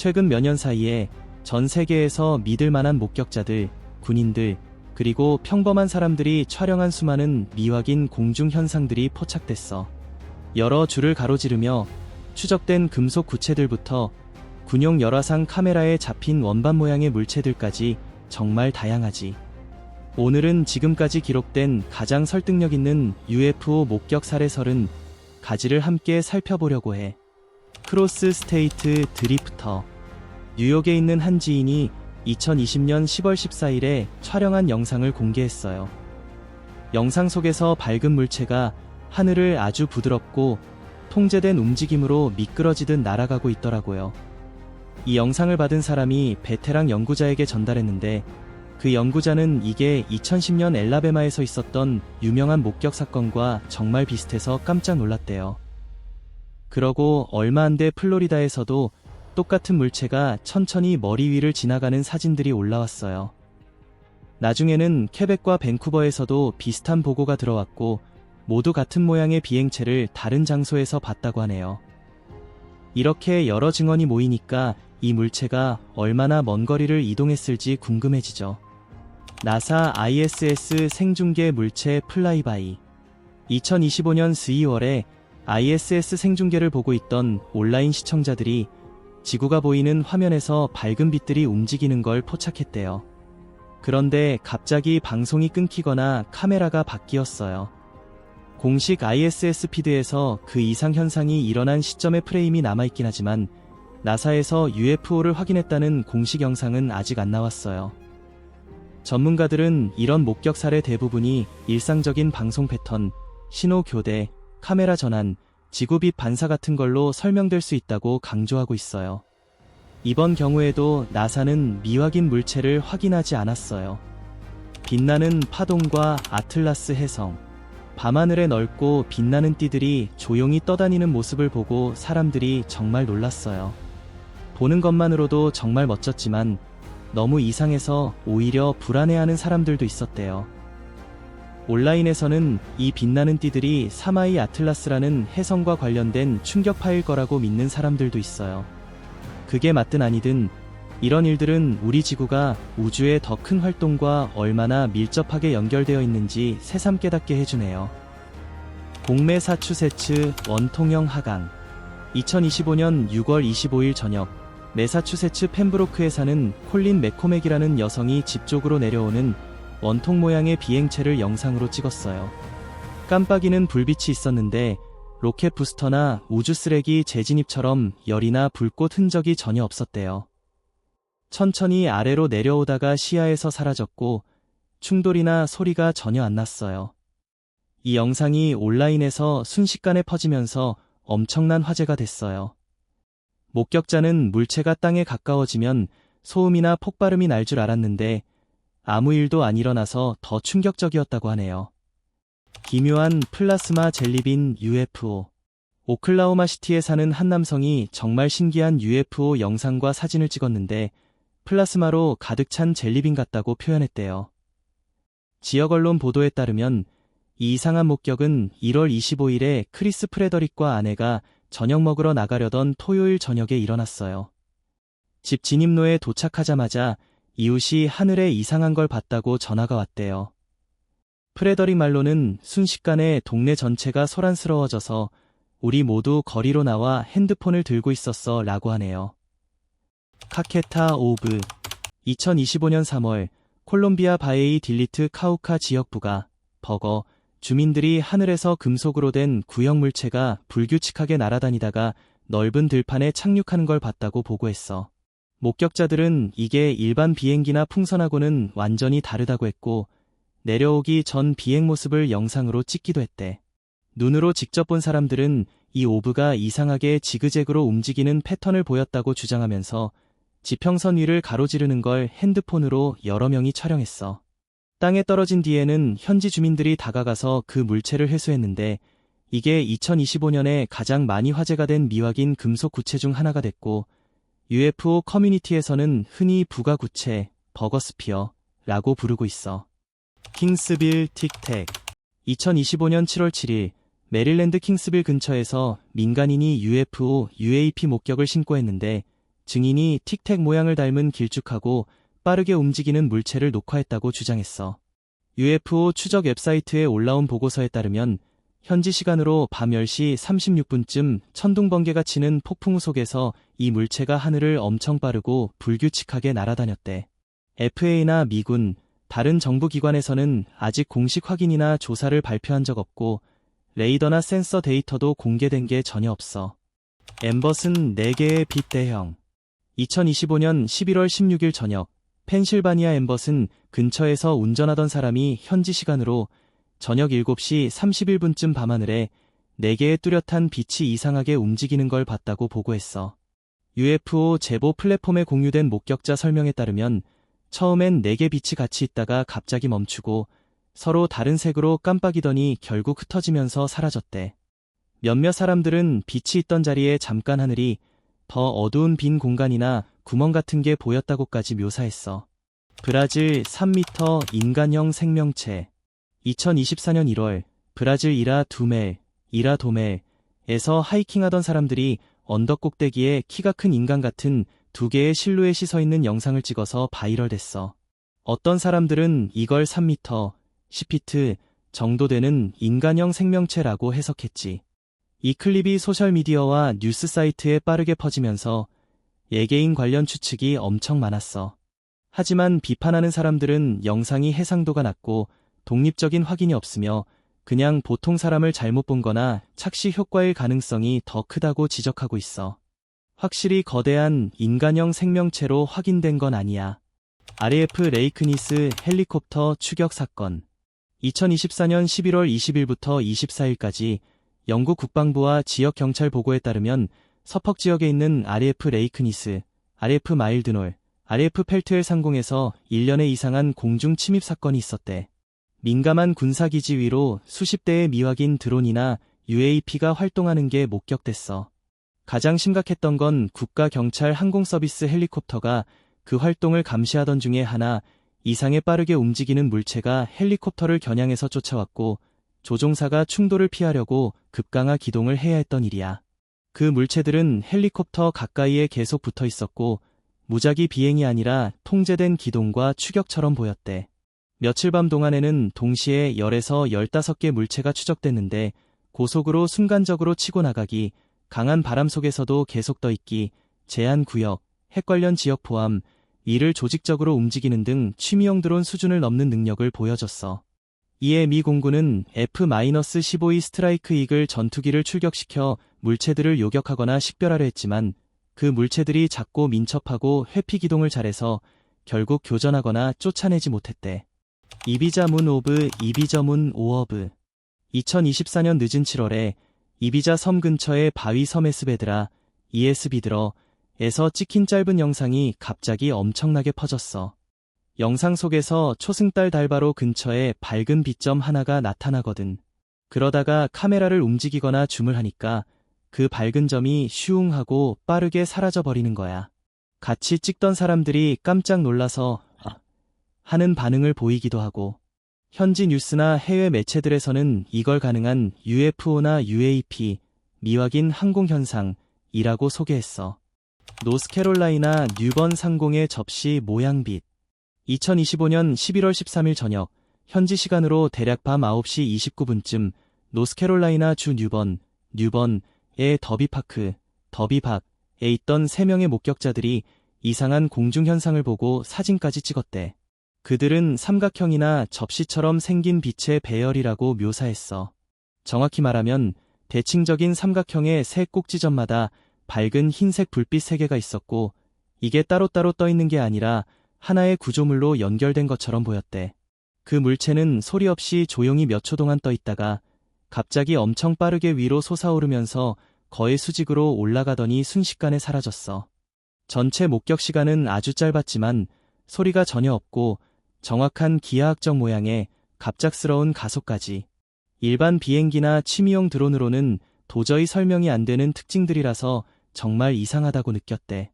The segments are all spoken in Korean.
최근 몇 년 사이에 전 세계에서 믿을 만한 목격자들, 군인들, 그리고 평범한 사람들이 촬영한 수많은 미확인 공중 현상들이 포착됐어. 여러 줄을 가로지르며 추적된 금속 구체들부터 군용 열화상 카메라에 잡힌 원반 모양의 물체들까지 정말 다양하지. 오늘은 지금까지 기록된 가장 설득력 있는 UFO 목격 사례설은 가지를 함께 살펴보려고 해. 크로스 스테이트 드리프터. 뉴욕에 있는 한 지인이 2020년 10월 14일에 촬영한 영상을 공개했어요. 영상 속에서 밝은 물체가 하늘을 아주 부드럽고 통제된 움직임으로 미끄러지듯 날아가고 있더라고요. 이 영상을 받은 사람이 베테랑 연구자에게 전달했는데 그 연구자는 이게 2010년 엘라베마에서 있었던 유명한 목격 사건과 정말 비슷해서 깜짝 놀랐대요. 그러고 얼마 안 돼 플로리다에서도 똑같은 물체가 천천히 머리 위를 지나가는 사진들이 올라왔어요. 나중에는 퀘벡과 밴쿠버에서도 비슷한 보고가 들어왔고 모두 같은 모양의 비행체를 다른 장소에서 봤다고 하네요. 이렇게 여러 증언이 모이니까 이 물체가 얼마나 먼 거리를 이동했을지 궁금해지죠. 나사 ISS 생중계 물체 플라이바이. 2025년 12월에 ISS 생중계를 보고 있던 온라인 시청자들이 지구가 보이는 화면에서 밝은 빛들이 움직이는 걸 포착했대요. 그런데 갑자기 방송이 끊기거나 카메라가 바뀌었어요. 공식 ISS 피드에서 그 이상 현상이 일어난 시점의 프레임이 남아있긴 하지만 나사에서 UFO를 확인했다는 공식 영상은 아직 안 나왔어요. 전문가들은 이런 목격 사례 대부분이 일상적인 방송 패턴, 신호 교대, 카메라 전환, 지구빛 반사 같은 걸로 설명될 수 있다고 강조하고 있어요. 이번 경우에도 나사는 미확인 물체를 확인하지 않았어요. 빛나는 파동과 아틀라스 해성. 밤하늘에 넓고 빛나는 띠들이 조용히 떠다니는 모습을 보고 사람들이 정말 놀랐어요. 보는 것만으로도 정말 멋졌지만 너무 이상해서 오히려 불안해하는 사람들도 있었대요. 온라인에서는 이 빛나는 띠들이 사마이 아틀라스라는 해성과 관련된 충격파일 거라고 믿는 사람들도 있어요. 그게 맞든 아니든 이런 일들은 우리 지구가 우주의 더 큰 활동과 얼마나 밀접하게 연결되어 있는지 새삼 깨닫게 해주네요. 공매사추세츠 원통형 하강. 2025년 6월 25일 저녁 매사추세츠 펜브로크에 사는 콜린 매코맥이라는 여성이 집 쪽으로 내려오는 원통 모양의 비행체를 영상으로 찍었어요. 깜빡이는 불빛이 있었는데 로켓 부스터나 우주 쓰레기 재진입처럼 열이나 불꽃 흔적이 전혀 없었대요. 천천히 아래로 내려오다가 시야에서 사라졌고 충돌이나 소리가 전혀 안 났어요. 이 영상이 온라인에서 순식간에 퍼지면서 엄청난 화제가 됐어요. 목격자는 물체가 땅에 가까워지면 소음이나 폭발음이 날 줄 알았는데 아무 일도 안 일어나서 더 충격적이었다고 하네요. 기묘한 플라스마 젤리빈 UFO. 오클라호마 시티에 사는 한 남성이 정말 신기한 UFO 영상과 사진을 찍었는데 플라스마로 가득 찬 젤리빈 같다고 표현했대요. 지역 언론 보도에 따르면 이 이상한 목격은 1월 25일에 크리스 프레더릭과 아내가 저녁 먹으러 나가려던 토요일 저녁에 일어났어요. 집 진입로에 도착하자마자 이웃이 하늘에 이상한 걸 봤다고 전화가 왔대요. 프레더릭 말로는 순식간에 동네 전체가 소란스러워져서 우리 모두 거리로 나와 핸드폰을 들고 있었어 라고 하네요. 카케타 오브. 2025년 3월 콜롬비아 바에이 딜리트 카우카 지역부가 버거 주민들이 하늘에서 금속으로 된 구형 물체가 불규칙하게 날아다니다가 넓은 들판에 착륙하는 걸 봤다고 보고했어. 목격자들은 이게 일반 비행기나 풍선하고는 완전히 다르다고 했고 내려오기 전 비행 모습을 영상으로 찍기도 했대. 눈으로 직접 본 사람들은 이 오브가 이상하게 지그재그로 움직이는 패턴을 보였다고 주장하면서 지평선 위를 가로지르는 걸 핸드폰으로 여러 명이 촬영했어. 땅에 떨어진 뒤에는 현지 주민들이 다가가서 그 물체를 회수했는데 이게 2025년에 가장 많이 화제가 된 미확인 금속 구체 중 하나가 됐고 UFO 커뮤니티에서는 흔히 부가구체, 버거스피어라고 부르고 있어. 킹스빌 틱택. 2025년 7월 7일 메릴랜드 킹스빌 근처에서 민간인이 UFO, UAP 목격을 신고했는데 증인이 틱택 모양을 닮은 길쭉하고 빠르게 움직이는 물체를 녹화했다고 주장했어. UFO 추적 웹사이트에 올라온 보고서에 따르면 현지 시간으로 밤 10시 36분쯤 천둥 번개가 치는 폭풍우 속에서 이 물체가 하늘을 엄청 빠르고 불규칙하게 날아다녔대. FAA나 미군, 다른 정부기관에서는 아직 공식 확인이나 조사를 발표한 적 없고 레이더나 센서 데이터도 공개된 게 전혀 없어. 엠벗은 4개의 빛 대형. 2025년 11월 16일 저녁, 펜실바니아 엠벗은 근처에서 운전하던 사람이 현지 시간으로 저녁 7시 31분쯤 밤하늘에 4개의 뚜렷한 빛이 이상하게 움직이는 걸 봤다고 보고했어. UFO 제보 플랫폼에 공유된 목격자 설명에 따르면 처음엔 4개 빛이 같이 있다가 갑자기 멈추고 서로 다른 색으로 깜빡이더니 결국 흩어지면서 사라졌대. 몇몇 사람들은 빛이 있던 자리에 잠깐 하늘이 더 어두운 빈 공간이나 구멍 같은 게 보였다고까지 묘사했어. 브라질 3m 인간형 생명체. 2024년 1월 브라질 이라도멜에서 하이킹하던 사람들이 언덕 꼭대기에 키가 큰 인간 같은 2개의 실루엣이 서 있는 영상을 찍어서 바이럴됐어. 어떤 사람들은 이걸 3m, 10피트 정도 되는 인간형 생명체라고 해석했지. 이 클립이 소셜미디어와 뉴스 사이트에 빠르게 퍼지면서 예개인 관련 추측이 엄청 많았어. 하지만 비판하는 사람들은 영상이 해상도가 낮고 독립적인 확인이 없으며 그냥 보통 사람을 잘못 본 거나 착시 효과일 가능성이 더 크다고 지적하고 있어. 확실히 거대한 인간형 생명체로 확인된 건 아니야. RAF 레이크니스 헬리콥터 추격 사건. 2024년 11월 20일부터 24일까지 영국 국방부와 지역 경찰 보고에 따르면 서퍽 지역에 있는 RAF 레이크니스, RAF 마일드놀, RAF 펠트엘 상공에서 1년에 이상한 공중 침입 사건이 있었대. 민감한 군사기지 위로 수십 대의 미확인 드론이나 UAP가 활동하는 게 목격됐어. 가장 심각했던 건 국가경찰 항공서비스 헬리콥터가 그 활동을 감시하던 중에 하나 이상에 빠르게 움직이는 물체가 헬리콥터를 겨냥해서 쫓아왔고 조종사가 충돌을 피하려고 급강하 기동을 해야 했던 일이야. 그 물체들은 헬리콥터 가까이에 계속 붙어 있었고 무작위 비행이 아니라 통제된 기동과 추격처럼 보였대. 며칠 밤 동안에는 동시에 10에서 15개 물체가 추적됐는데 고속으로 순간적으로 치고 나가기, 강한 바람 속에서도 계속 떠있기, 제한구역, 핵 관련 지역 포함, 이를 조직적으로 움직이는 등 취미용 드론 수준을 넘는 능력을 보여줬어. 이에 미 공군은 F-15E 스트라이크 이글 전투기를 출격시켜 물체들을 요격하거나 식별하려 했지만 그 물체들이 작고 민첩하고 회피 기동을 잘해서 결국 교전하거나 쫓아내지 못했대. 이비자 문 오브 2024년 늦은 7월에 이비자 섬 근처의 바위 섬 에스베드라 에서 찍힌 짧은 영상이 갑자기 엄청나게 퍼졌어. 영상 속에서 초승달 달바로 근처에 밝은 빛점 하나가 나타나거든. 그러다가 카메라를 움직이거나 줌을 하니까 그 밝은 점이 슈웅 하고 빠르게 사라져버리는 거야. 같이 찍던 사람들이 깜짝 놀라서 하는 반응을 보이기도 하고, 현지 뉴스나 해외 매체들에서는 이걸 가능한 UFO나 UAP, 미확인 항공현상이라고 소개했어. 노스캐롤라이나 뉴번 상공의 접시 모양빛. 2025년 11월 13일 저녁, 현지 시간으로 대략 밤 9시 29분쯤 노스캐롤라이나 주 뉴번의 더비박에 있던 3명의 목격자들이 이상한 공중현상을 보고 사진까지 찍었대. 그들은 삼각형이나 접시처럼 생긴 빛의 배열이라고 묘사했어. 정확히 말하면 대칭적인 삼각형의 세 꼭지점마다 밝은 흰색 불빛 3개가 있었고 이게 따로따로 떠있는 게 아니라 하나의 구조물로 연결된 것처럼 보였대. 그 물체는 소리 없이 조용히 몇 초 동안 떠있다가 갑자기 엄청 빠르게 위로 솟아오르면서 거의 수직으로 올라가더니 순식간에 사라졌어. 전체 목격 시간은 아주 짧았지만 소리가 전혀 없고 정확한 기하학적 모양의 갑작스러운 가속까지. 일반 비행기나 취미용 드론으로는 도저히 설명이 안 되는 특징들이라서 정말 이상하다고 느꼈대.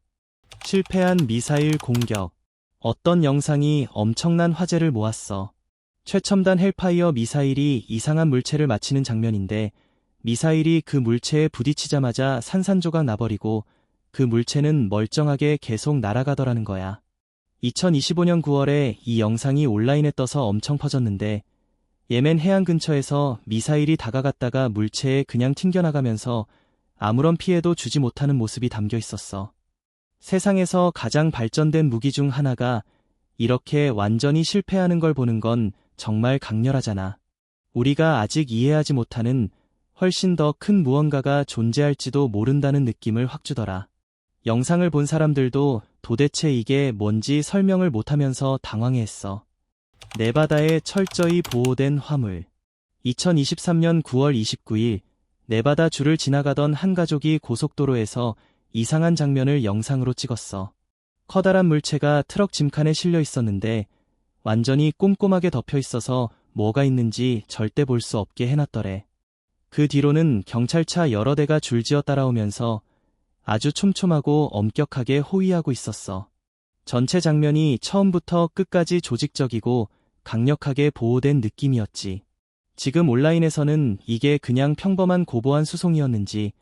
실패한 미사일 공격. 어떤 영상이 엄청난 화제를 모았어. 최첨단 헬파이어 미사일이 이상한 물체를 맞히는 장면인데 미사일이 그 물체에 부딪히자마자 산산조각 나버리고 그 물체는 멀쩡하게 계속 날아가더라는 거야. 2025년 9월에 이 영상이 온라인에 떠서 엄청 퍼졌는데 예멘 해안 근처에서 미사일이 다가갔다가 물체에 그냥 튕겨나가면서 아무런 피해도 주지 못하는 모습이 담겨 있었어. 세상에서 가장 발전된 무기 중 하나가 이렇게 완전히 실패하는 걸 보는 건 정말 강렬하잖아. 우리가 아직 이해하지 못하는 훨씬 더 큰 무언가가 존재할지도 모른다는 느낌을 확 주더라. 영상을 본 사람들도 도대체 이게 뭔지 설명을 못하면서 당황해했어. 네바다에 철저히 보호된 화물. 2023년 9월 29일 네바다 주를 지나가던 한 가족이 고속도로에서 이상한 장면을 영상으로 찍었어. 커다란 물체가 트럭 짐칸에 실려 있었는데 완전히 꼼꼼하게 덮여 있어서 뭐가 있는지 절대 볼 수 없게 해놨더래. 그 뒤로는 경찰차 여러 대가 줄지어 따라오면서 아주 촘촘하고 엄격하게 호위하고 있었어. 전체 장면이 처음부터 끝까지 조직적이고 강력하게 보호된 느낌이었지. 지금 온라인에서는 이게 그냥 평범한 고보안 수송이었는지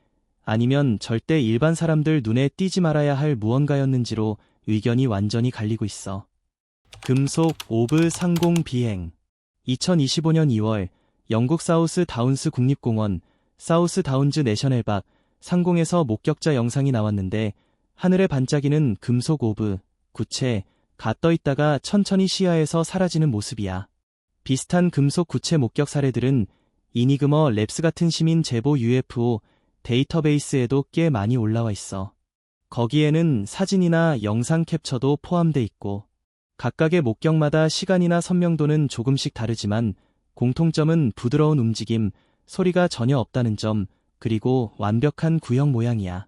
아니면 절대 일반 사람들 눈에 띄지 말아야 할 무언가였는지로 의견이 완전히 갈리고 있어. 금속 오브 상공 비행. 2025년 2월 영국 사우스 다운스 국립공원 사우스 다운즈 내셔널박 상공에서 목격자 영상이 나왔는데 하늘에 반짝이는 금속 오브 구체가 떠 있다가 천천히 시야에서 사라지는 모습이야. 비슷한 금속 구체 목격 사례들은 이니그머 랩스 같은 시민 제보 UFO 데이터베이스에도 꽤 많이 올라와 있어. 거기에는 사진이나 영상 캡처도 포함돼 있고 각각의 목격마다 시간이나 선명도는 조금씩 다르지만 공통점은 부드러운 움직임, 소리가 전혀 없다는 점, 그리고 완벽한 구형 모양이야.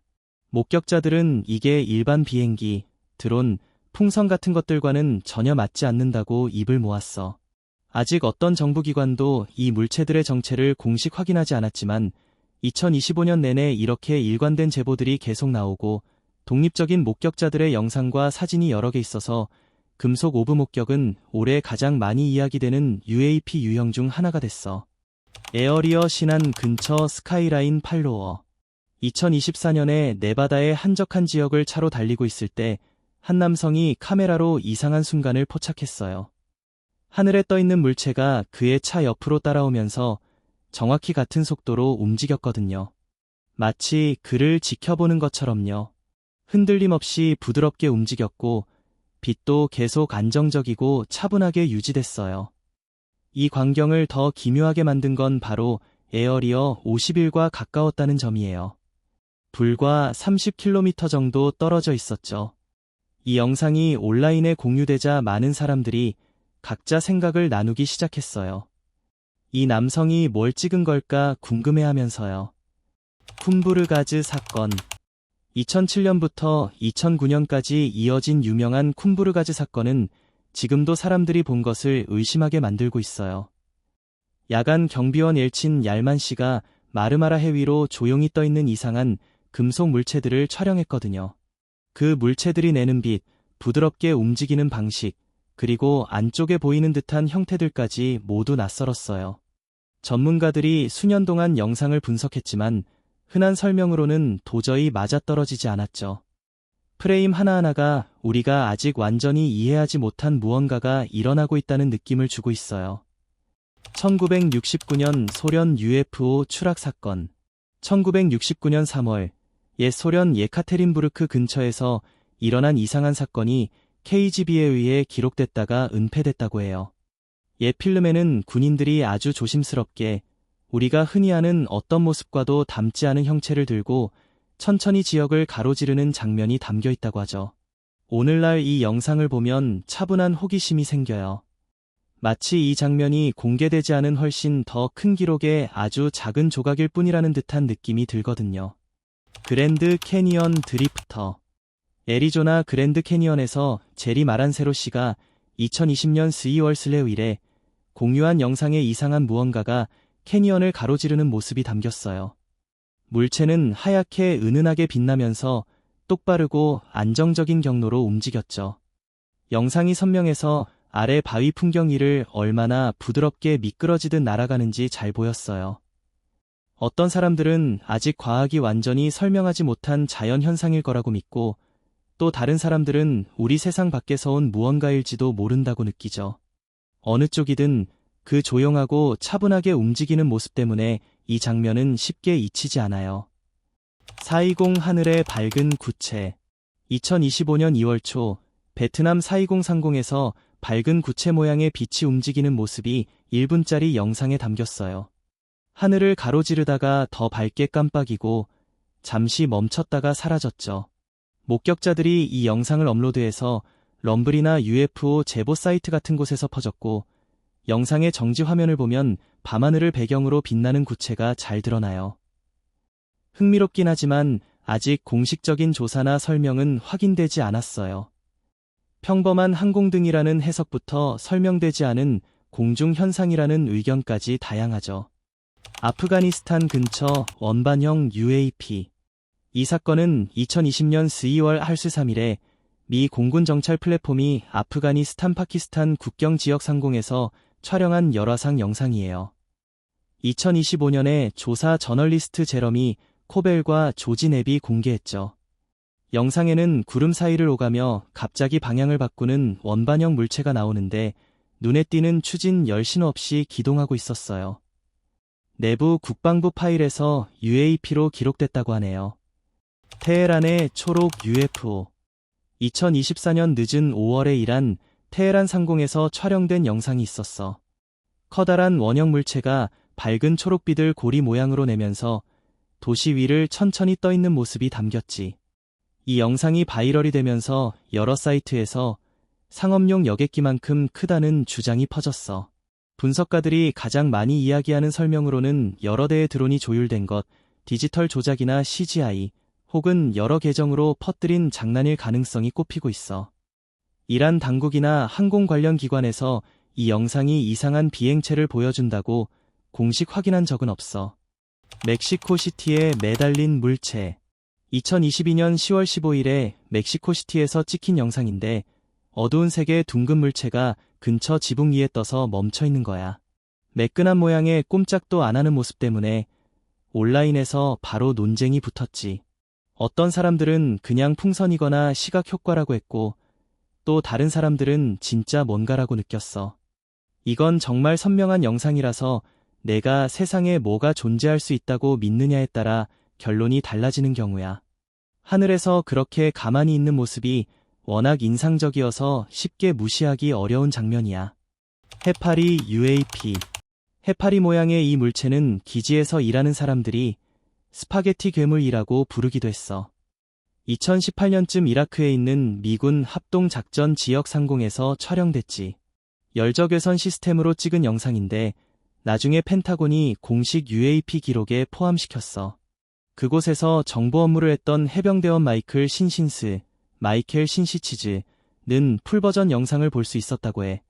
목격자들은 이게 일반 비행기, 드론, 풍선 같은 것들과는 전혀 맞지 않는다고 입을 모았어. 아직 어떤 정부기관도 이 물체들의 정체를 공식 확인하지 않았지만 2025년 내내 이렇게 일관된 제보들이 계속 나오고 독립적인 목격자들의 영상과 사진이 여러 개 있어서 금속 오브 목격은 올해 가장 많이 이야기되는 UAP 유형 중 하나가 됐어. 에어리어 신안 근처 스카이라인 팔로워. 2024년에 네바다의 한적한 지역을 차로 달리고 있을 때 한 남성이 카메라로 이상한 순간을 포착했어요. 하늘에 떠 있는 물체가 그의 차 옆으로 따라오면서 정확히 같은 속도로 움직였거든요. 마치 그를 지켜보는 것처럼요. 흔들림 없이 부드럽게 움직였고 빛도 계속 안정적이고 차분하게 유지됐어요. 이 광경을 더 기묘하게 만든 건 바로 에어리어 51과 가까웠다는 점이에요. 불과 30km 정도 떨어져 있었죠. 이 영상이 온라인에 공유되자 많은 사람들이 각자 생각을 나누기 시작했어요. 이 남성이 뭘 찍은 걸까 궁금해하면서요. 쿰부르가즈 사건. 2007년부터 2009년까지 이어진 유명한 쿰부르가즈 사건은 지금도 사람들이 본 것을 의심하게 만들고 있어요. 야간 경비원 엘친 얄만 씨가 마르마라 해 위로 조용히 떠 있는 이상한 금속 물체들을 촬영했거든요. 그 물체들이 내는 빛, 부드럽게 움직이는 방식, 그리고 안쪽에 보이는 듯한 형태들까지 모두 낯설었어요. 전문가들이 수년 동안 영상을 분석했지만 흔한 설명으로는 도저히 맞아떨어지지 않았죠. 프레임 하나하나가 우리가 아직 완전히 이해하지 못한 무언가가 일어나고 있다는 느낌을 주고 있어요. 1969년 소련 UFO 추락 사건. 1969년 3월 옛 소련 예카테린부르크 근처에서 일어난 이상한 사건이 KGB에 의해 기록됐다가 은폐됐다고 해요. 옛 필름에는 군인들이 아주 조심스럽게 우리가 흔히 아는 어떤 모습과도 닮지 않은 형체를 들고 천천히 지역을 가로지르는 장면이 담겨 있다고 하죠. 오늘날 이 영상을 보면 차분한 호기심이 생겨요. 마치 이 장면이 공개되지 않은 훨씬 더 큰 기록의 아주 작은 조각일 뿐이라는 듯한 느낌이 들거든요. 그랜드 캐니언 드리프터. 애리조나 그랜드 캐니언에서 제리 마란세로 씨가 2020년 12월 슬레일에 공유한 영상에 이상한 무언가가 캐니언을 가로지르는 모습이 담겼어요. 물체는 하얗게 은은하게 빛나면서 똑바르고 안정적인 경로로 움직였죠. 영상이 선명해서 아래 바위 풍경 위를 얼마나 부드럽게 미끄러지듯 날아가는지 잘 보였어요. 어떤 사람들은 아직 과학이 완전히 설명하지 못한 자연 현상일 거라고 믿고, 또 다른 사람들은 우리 세상 밖에서 온 무언가일지도 모른다고 느끼죠. 어느 쪽이든 그 조용하고 차분하게 움직이는 모습 때문에 이 장면은 쉽게 잊히지 않아요. 420 하늘의 밝은 구체. 2025년 2월 초 베트남 420 상공에서 밝은 구체 모양의 빛이 움직이는 모습이 1분짜리 영상에 담겼어요. 하늘을 가로지르다가 더 밝게 깜빡이고 잠시 멈췄다가 사라졌죠. 목격자들이 이 영상을 업로드해서 럼블이나 UFO 제보 사이트 같은 곳에서 퍼졌고, 영상의 정지 화면을 보면 밤하늘을 배경으로 빛나는 구체가 잘 드러나요. 흥미롭긴 하지만 아직 공식적인 조사나 설명은 확인되지 않았어요. 평범한 항공등이라는 해석부터 설명되지 않은 공중현상이라는 의견까지 다양하죠. 아프가니스탄 근처 원반형 UAP. 이 사건은 2020년 12월 23일에 미 공군 정찰 플랫폼이 아프가니스탄 파키스탄 국경 지역 상공에서 촬영한 열화상 영상이에요. 2025년에 조사 저널리스트 제러미 코벨과 조지 넵이 공개했죠. 영상에는 구름 사이를 오가며 갑자기 방향을 바꾸는 원반형 물체가 나오는데 눈에 띄는 추진 열신 없이 기동하고 있었어요. 내부 국방부 파일에서 UAP로 기록됐다고 하네요. 테헤란의 초록 UFO. 2024년 늦은 5월에 이란 테헤란 상공에서 촬영된 영상이 있었어. 커다란 원형 물체가 밝은 초록빛을 고리 모양으로 내면서 도시 위를 천천히 떠 있는 모습이 담겼지. 이 영상이 바이럴이 되면서 여러 사이트에서 상업용 여객기만큼 크다는 주장이 퍼졌어. 분석가들이 가장 많이 이야기하는 설명으로는 여러 대의 드론이 조율된 것, 디지털 조작이나 CGI, 혹은 여러 계정으로 퍼뜨린 장난일 가능성이 꼽히고 있어. 이란 당국이나 항공 관련 기관에서 이 영상이 이상한 비행체를 보여준다고 공식 확인한 적은 없어. 멕시코시티에 매달린 물체. 2022년 10월 15일에 멕시코시티에서 찍힌 영상인데 어두운 색의 둥근 물체가 근처 지붕 위에 떠서 멈춰 있는 거야. 매끈한 모양의 꼼짝도 안 하는 모습 때문에 온라인에서 바로 논쟁이 붙었지. 어떤 사람들은 그냥 풍선이거나 시각 효과라고 했고, 또 다른 사람들은 진짜 뭔가라고 느꼈어. 이건 정말 선명한 영상이라서 내가 세상에 뭐가 존재할 수 있다고 믿느냐에 따라 결론이 달라지는 경우야. 하늘에서 그렇게 가만히 있는 모습이 워낙 인상적이어서 쉽게 무시하기 어려운 장면이야. 해파리 UAP. 해파리 모양의 이 물체는 기지에서 일하는 사람들이 스파게티 괴물이라고 부르기도 했어. 2018년쯤 이라크에 있는 미군 합동작전 지역 상공에서 촬영됐지. 열적외선 시스템으로 찍은 영상인데 나중에 펜타곤이 공식 UAP 기록에 포함시켰어. 그곳에서 정보 업무를 했던 해병대원 마이클 신시츠는 풀버전 영상을 볼 수 있었다고 해.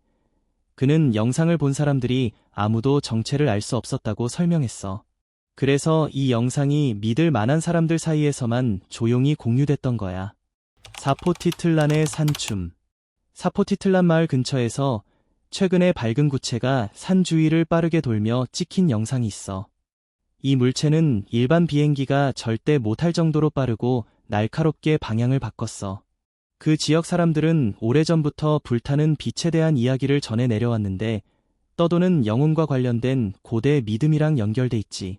그는 영상을 본 사람들이 아무도 정체를 알 수 없었다고 설명했어. 그래서 이 영상이 믿을 만한 사람들 사이에서만 조용히 공유됐던 거야. 사포티틀란의 산춤. 사포티틀란 마을 근처에서 최근에 밝은 구체가 산 주위를 빠르게 돌며 찍힌 영상이 있어. 이 물체는 일반 비행기가 절대 못할 정도로 빠르고 날카롭게 방향을 바꿨어. 그 지역 사람들은 오래전부터 불타는 빛에 대한 이야기를 전해 내려왔는데 떠도는 영혼과 관련된 고대 믿음이랑 연결돼 있지.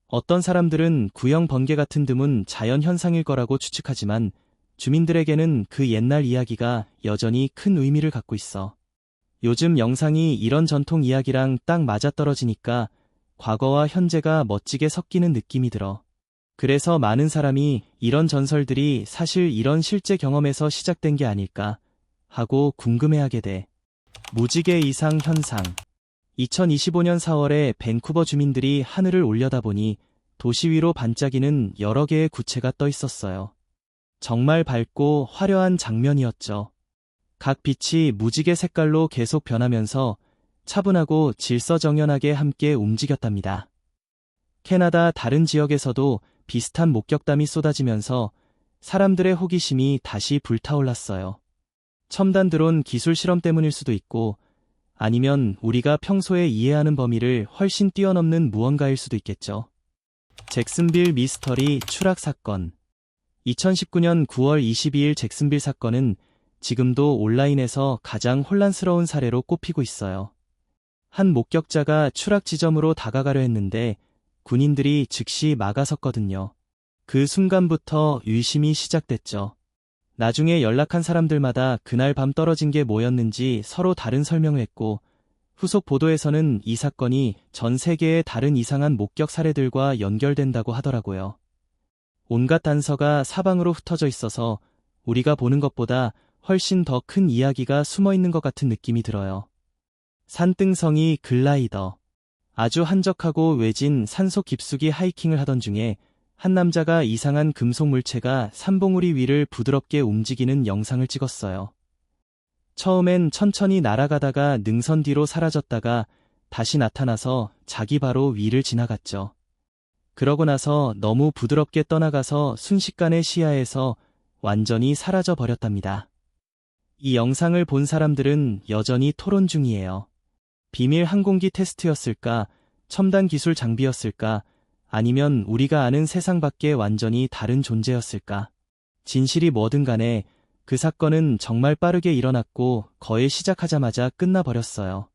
어떤 사람들은 구형 번개 같은 드문 자연 현상일 거라고 추측하지만 주민들에게는 그 옛날 이야기가 여전히 큰 의미를 갖고 있어. 요즘 영상이 이런 전통 이야기랑 딱 맞아떨어지니까 과거와 현재가 멋지게 섞이는 느낌이 들어. 그래서 많은 사람이 이런 전설들이 사실 이런 실제 경험에서 시작된 게 아닐까 하고 궁금해하게 돼. 무지개 이상 현상. 2025년 4월에 밴쿠버 주민들이 하늘을 올려다보니 도시 위로 반짝이는 여러 개의 구체가 떠 있었어요. 정말 밝고 화려한 장면이었죠. 각 빛이 무지개 색깔로 계속 변하면서 차분하고 질서정연하게 함께 움직였답니다. 캐나다 다른 지역에서도 비슷한 목격담이 쏟아지면서 사람들의 호기심이 다시 불타올랐어요. 첨단 드론 기술 실험 때문일 수도 있고 아니면 우리가 평소에 이해하는 범위를 훨씬 뛰어넘는 무언가일 수도 있겠죠. 잭슨빌 미스터리 추락 사건. 2019년 9월 22일 잭슨빌 사건은 지금도 온라인에서 가장 혼란스러운 사례로 꼽히고 있어요. 한 목격자가 추락 지점으로 다가가려 했는데 군인들이 즉시 막아섰거든요. 그 순간부터 의심이 시작됐죠. 나중에 연락한 사람들마다 그날 밤 떨어진 게 뭐였는지 서로 다른 설명을 했고, 후속 보도에서는 이 사건이 전 세계의 다른 이상한 목격 사례들과 연결된다고 하더라고요. 온갖 단서가 사방으로 흩어져 있어서 우리가 보는 것보다 훨씬 더 큰 이야기가 숨어 있는 것 같은 느낌이 들어요. 산등성이 글라이더. 아주 한적하고 외진 산속 깊숙이 하이킹을 하던 중에 한 남자가 이상한 금속 물체가 산봉우리 위를 부드럽게 움직이는 영상을 찍었어요. 처음엔 천천히 날아가다가 능선 뒤로 사라졌다가 다시 나타나서 자기 바로 위를 지나갔죠. 그러고 나서 너무 부드럽게 떠나가서 순식간에 시야에서 완전히 사라져 버렸답니다. 이 영상을 본 사람들은 여전히 토론 중이에요. 비밀 항공기 테스트였을까? 첨단 기술 장비였을까? 아니면 우리가 아는 세상 밖에 완전히 다른 존재였을까? 진실이 뭐든 간에 그 사건은 정말 빠르게 일어났고 거의 시작하자마자 끝나버렸어요.